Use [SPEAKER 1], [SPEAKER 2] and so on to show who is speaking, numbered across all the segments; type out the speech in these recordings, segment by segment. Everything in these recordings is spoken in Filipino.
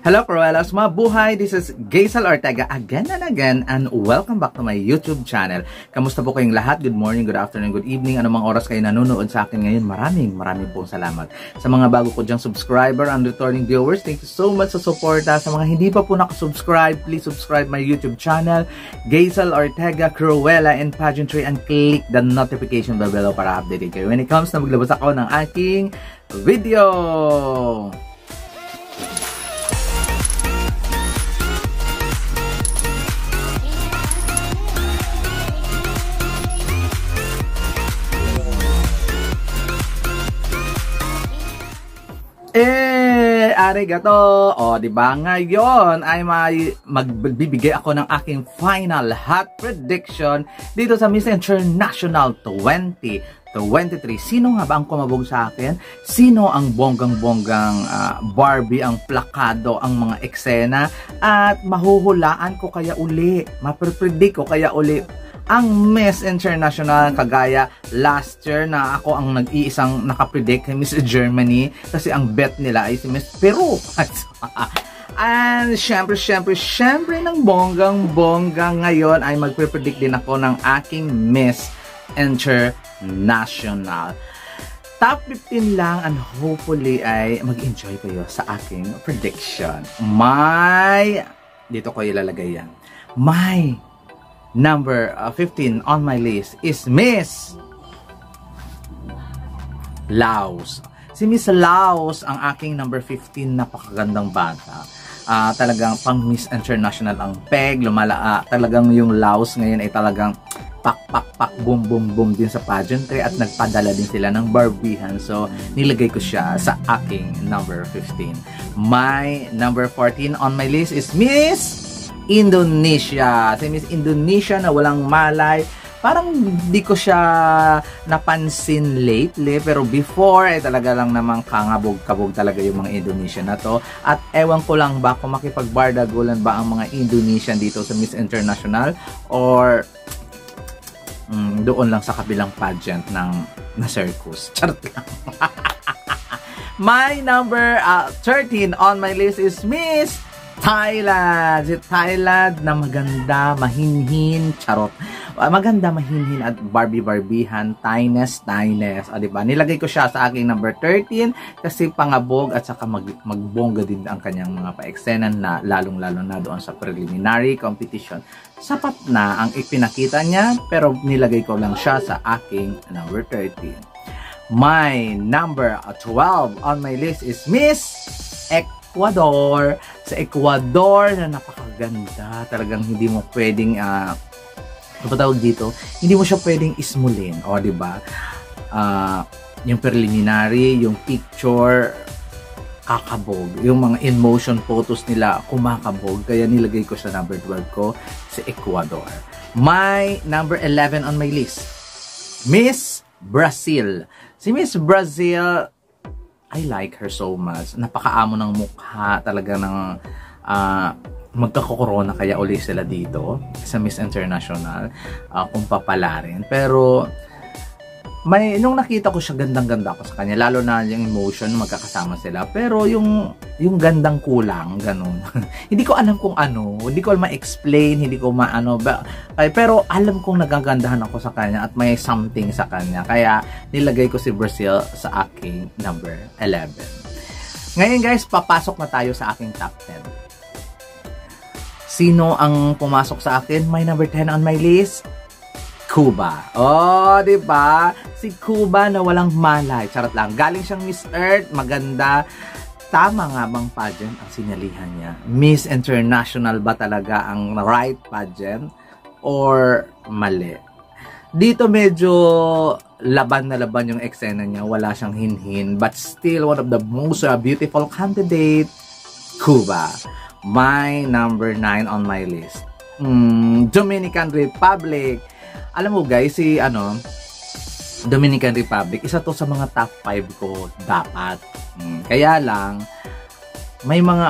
[SPEAKER 1] Hello Cruellas, mabuhay! This is Gaisal Ortega again and again and welcome back to my YouTube channel. Kamusta po kayong lahat? Good morning, good afternoon, good evening. Anumang oras kayo nanonood sa akin ngayon, maraming pong salamat. Sa mga bago ko dyang subscriber and returning viewers, thank you so much sa suporta. Sa mga hindi pa po nakasubscribe, please subscribe my YouTube channel, Gaisal Ortega, Cruella and Pageantry, and click the notification bell below para update kayo when it comes na maglabas ako ng aking video. Arigato! O, diba? Ngayon ay magbibigay ako ng aking final hot prediction dito sa Miss International 2023. Sino nga ba ang kumabog sa akin? Sino ang bonggang-bonggang Barbie, ang plakado, ang mga eksena? At mahuhulaan ko kaya uli, maprepredict ko kaya uli ang Miss International, kagaya last year na ako ang nag-iisang nakapredict kay Miss Germany kasi ang bet nila ay si Miss Peru. And syempre ng bonggang-bonggang ngayon ay magpe-predict din ako ng aking Miss International. Top 15 lang and hopefully ay mag-enjoy kayo sa aking prediction. Dito ko ilalagay yan. Number 15 on my list is Miss Laos. Si Miss Laos ang aking number 15, napakagandang bata. Talagang pang Miss International ang peg, talagang yung Laos ngayon ay talagang pak boom din sa pageantry at nagpadala din sila ng Barbihan. So nilagay ko siya sa aking number 15. My number 14 on my list is Miss Indonesia. Si Miss Indonesia na walang malay. Parang di ko siya napansin lately. Pero before ay talaga lang namang kangabog-kabog talaga yung mga Indonesian na to. At ewan ko lang ba kung makipagbardagulan ba ang mga Indonesian dito sa Miss International or doon lang sa kabilang pageant na circus. Charot lang. My number 13 on my list is Miss Thailand. Si Thailand na maganda, mahinhin, charot. Maganda, mahinhin at Barbihan, Thainess. O, diba? Nilagay ko siya sa aking number 13 kasi pangabog at saka magbongga din ang kanyang mga pa-eksenan na lalong-lalo na doon sa preliminary competition. Sapat na ang ipinakita niya pero nilagay ko lang siya sa aking number 13. My number 12 on my list is Miss Ecuador. Sa Ecuador na napakaganda, talagang hindi mo pwedeng tawag dito, hindi mo siya pwedeng ismulin, o di ba? Yung preliminary, yung picture kakabog, yung mga in motion photos nila kumakabog, kaya nilagay ko sa number 12 ko sa Ecuador. My number 11 on my list, Miss Brazil. Si Miss Brazil, I like her so much. Napakaamo ng mukha. Talaga ng magkakakorona kaya uli sila dito sa Miss International. Kung papalarin. Pero nung nakita ko siya, gandang-ganda ako sa kanya. Lalo na yung emotion, magkakasama sila. Pero yung gandang kulang, ganun. Hindi ko alam kung ano. Hindi ko ma-explain. Hindi ko maano. Pero alam kong nagagandahan ako sa kanya at may something sa kanya. Kaya nilagay ko si Brazil sa aking number 11. Ngayon guys, papasok na tayo sa aking top 10. Sino ang pumasok sa akin? My number 10 on my list, Cuba. Oh, di ba? Si Cuba na walang malay. Charot lang. Galing siyang Miss Earth, maganda. Tama nga bang pageant ang sinalihan niya? Miss International ba talaga ang right pageant or mali? Dito medyo laban na laban yung eksena niya. Wala siyang hinhin. But still, one of the most beautiful candidate, Cuba. My number 9 on my list, Dominican Republic. Alam mo guys, si Dominican Republic, isa to sa mga top 5 ko dapat. Kaya lang, may mga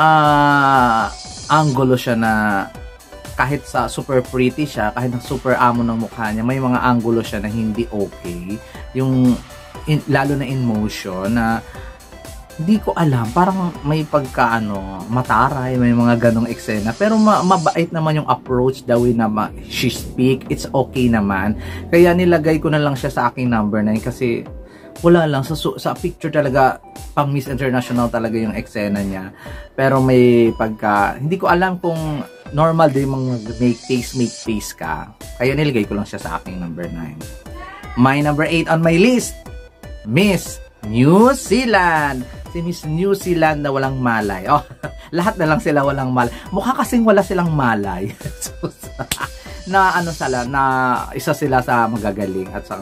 [SPEAKER 1] angulo siya na kahit sa super pretty siya, kahit na super amo ng mukha niya, may mga angulo siya na hindi okay. Lalo na in motion na hindi ko alam, parang may pagka mataray, may mga ganong eksena, pero mabait naman yung approach, the way na she speak, it's okay naman. Kaya nilagay ko na lang siya sa aking number 9 kasi wala lang, sa picture talaga pang Miss International talaga yung eksena niya, pero may pagka, hindi ko alam kung normal din mga make face ka, kaya nilagay ko lang siya sa aking number 9. My number 8 on my list, Miss New Zealand. Si Miss New Zealand na walang malay. Oh, lahat na lang sila walang malay. Mukha kasing wala silang malay. Na isa sila sa magagaling at sa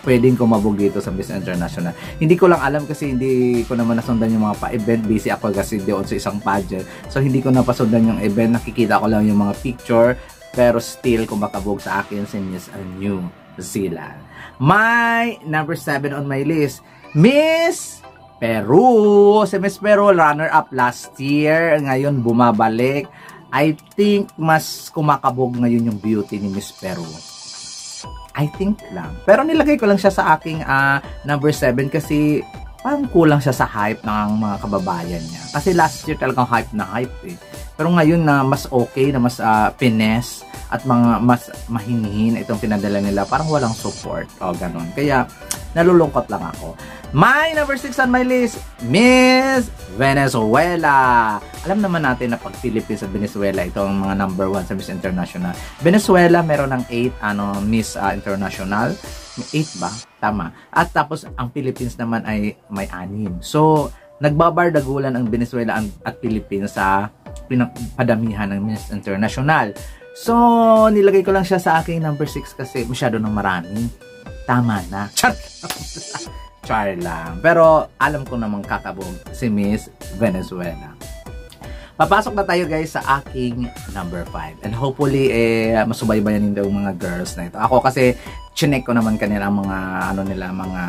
[SPEAKER 1] pwedeng kumabog dito sa Miss International. Hindi ko lang alam kasi hindi ko naman nasundan yung mga pa-event. Busy ako kasi doon sa isang pageant. So hindi ko napasundan yung event. Nakikita ko lang yung mga picture. Pero still kumakabog sa akin si Miss New Zealand. My number 7 on my list, Miss Peru. Si Miss Peru, runner-up last year. Ngayon, bumabalik. I think mas kumakabog ngayon yung beauty ni Miss Peru. I think lang. Pero nilagay ko lang siya sa aking number 7 kasi parang kulang siya sa hype ng mga kababayan niya. Kasi last year talagang hype na hype eh. Pero ngayon na mas okay, na mas finesse at mas mahinhin itong pinadala nila, parang walang support o ganun. Kaya nalulungkot lang ako. My number 6 on my list, Miss Venezuela. Alam naman natin na pag Philippines at Venezuela, itong mga number 1 sa Miss International. Venezuela meron ng 8 Miss International. 8 ba? Tama. At tapos ang Philippines naman ay may 6. So nagbabardagulan ang Venezuela at Philippines sa pinagpadamihan ng Miss International. So, nilagay ko lang siya sa aking number 6 kasi masyado nang marami. Tama na. Char lang. Pero, alam ko namang kakabog si Miss Venezuela. Papasok na tayo guys sa aking number 5. And hopefully, masubaybayan din mga girls na ito. Ako kasi, chinek ko naman kanila mga, mga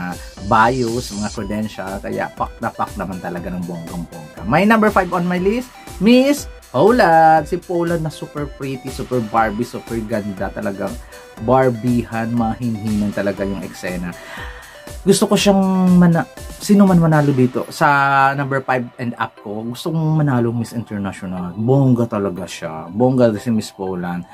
[SPEAKER 1] bios, mga credential. Kaya, pak naman talaga ng bonggang-bongga. My number 5 on my list, Miss Poland. Si Poland na super pretty, super Barbie, super ganda. Talagang Barbiehan, mahinhinan talaga yung eksena. Gusto ko siyang sino man manalo dito sa number 5 and up ko. Gusto kong manalo Miss International. Bongga talaga siya. Bongga si Miss Poland.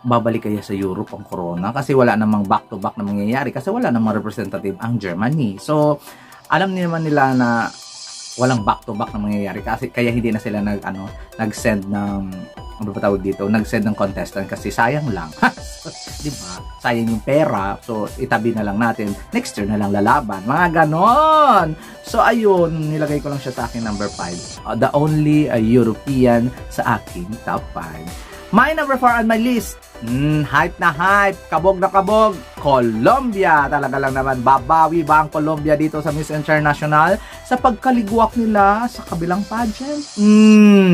[SPEAKER 1] Babalik kaya sa Europe ang corona kasi wala namang back-to-back na mangyayari kasi wala namang representative ang Germany. So, alam naman nila na walang back-to-back na mangyayari kasi kaya hindi na sila nag-send ng nag-send ng contestant kasi sayang lang. Di ba? Sayang yung pera. So, itabi na lang natin. Next year na lang lalaban. Mga ganon. So, ayun. Nilagay ko lang siya sa akin number 5. The only European sa aking top 5. My number 4 on my list. Hype na hype. Kabog na kabog. Colombia. Talaga lang naman. Babawi ba ang Colombia dito sa Miss International? Sa pagkaligwak nila sa kabilang pageant?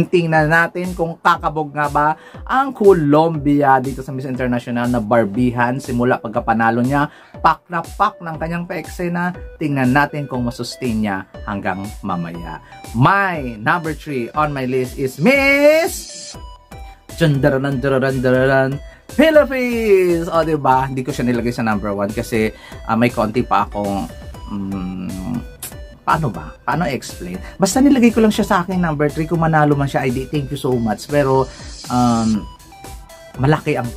[SPEAKER 1] Tingnan natin kung kakabog nga ba ang Colombia dito sa Miss International na Barbihan. Simula pagkapanalo niya, pak na pak ng kanyang pa-eksena. Tingnan natin kung masustain niya hanggang mamaya. My number 3 on my list is Miss Philippines! O, diba? Hindi ko siya nilagay sa number 1 kasi may konti pa akong paano explain? Basta nilagay ko lang siya sa aking number 3. Kung manalo man siya, thank you so much. Pero malaki ang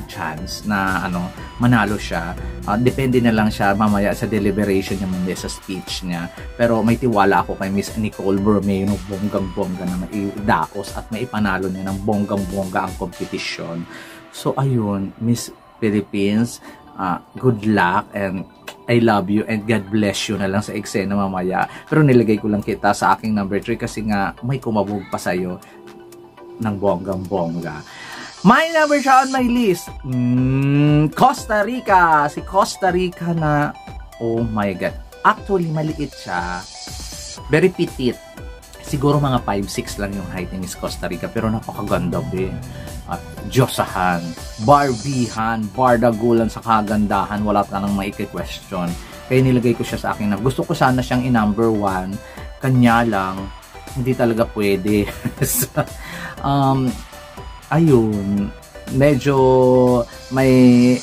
[SPEAKER 1] chance na manalo siya. Depende na lang siya mamaya sa deliberation niya, mamaya sa speech niya. Pero may tiwala ako kay Miss Nicole Borromeo, bonggang-bongga na maidaos at maipanalo niya ng bonggang-bongga ang kompetisyon. So ayun, Miss Philippines, good luck and I love you and God bless you na lang sa eksena mamaya. Pero nilagay ko lang kita sa aking number 3 kasi nga may kumabog pa sa'yo ng bonggang-bongga. My number siya on my list, Costa Rica. Si Costa Rica na, oh my God. Actually, maliit siya. Very petite. Siguro mga 5'6" lang yung height ni Miss Costa Rica. Pero napakaganda din. At Diyosahan, Barbihan, bardagulan sa kagandahan. Wala ka nang maiki-question. Kaya nilagay ko siya sa akin na gusto ko sana siyang i-number 1. Kanya lang, hindi talaga pwede. Ayun, medyo may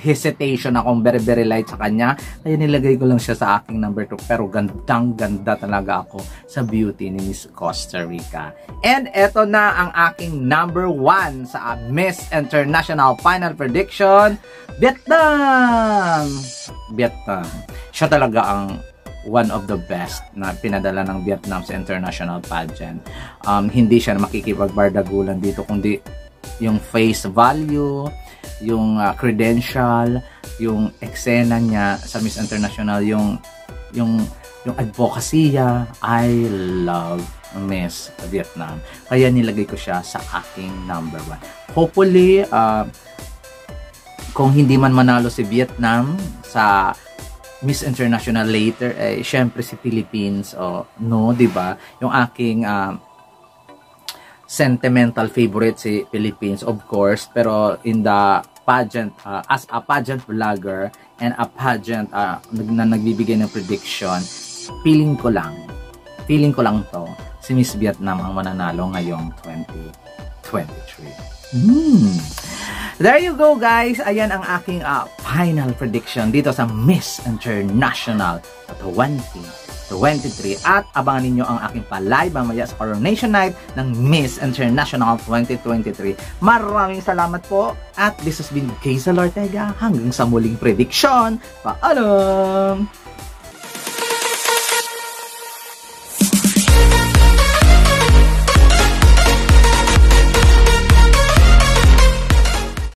[SPEAKER 1] hesitation akong very light sa kanya. Kaya nilagay ko lang siya sa aking number 2. Pero gandang-ganda talaga ako sa beauty ni Miss Costa Rica. And eto na ang aking number 1 sa Miss International Final Prediction, Vietnam! Vietnam. Siya talaga ang one of the best na pinadala ng Vietnam sa international pageant. Hindi siya makikipagbardagulan dito, kundi yung face value, yung credential, yung eksena niya sa Miss International, yung advocacy-ya. I love Miss Vietnam. Kaya nilagay ko siya sa aking number 1. Hopefully, kung hindi man manalo si Vietnam sa Miss International later, syempre si Philippines, no, diba? Yung aking sentimental favorite si Philippines, of course, pero in the pageant, as a pageant vlogger and a pageant na nagbibigay ng prediction, feeling ko lang to, si Miss Vietnam ang mananalo ngayong 2023. There you go, guys. Ayan ang aking final prediction dito sa Miss International 2023. At abangan ninyo ang aking pa-live mamaya sa Coronation Night ng Miss International 2023. Maraming salamat po. At this has been Hazel Ortega. Hanggang sa muling prediction. Paalam!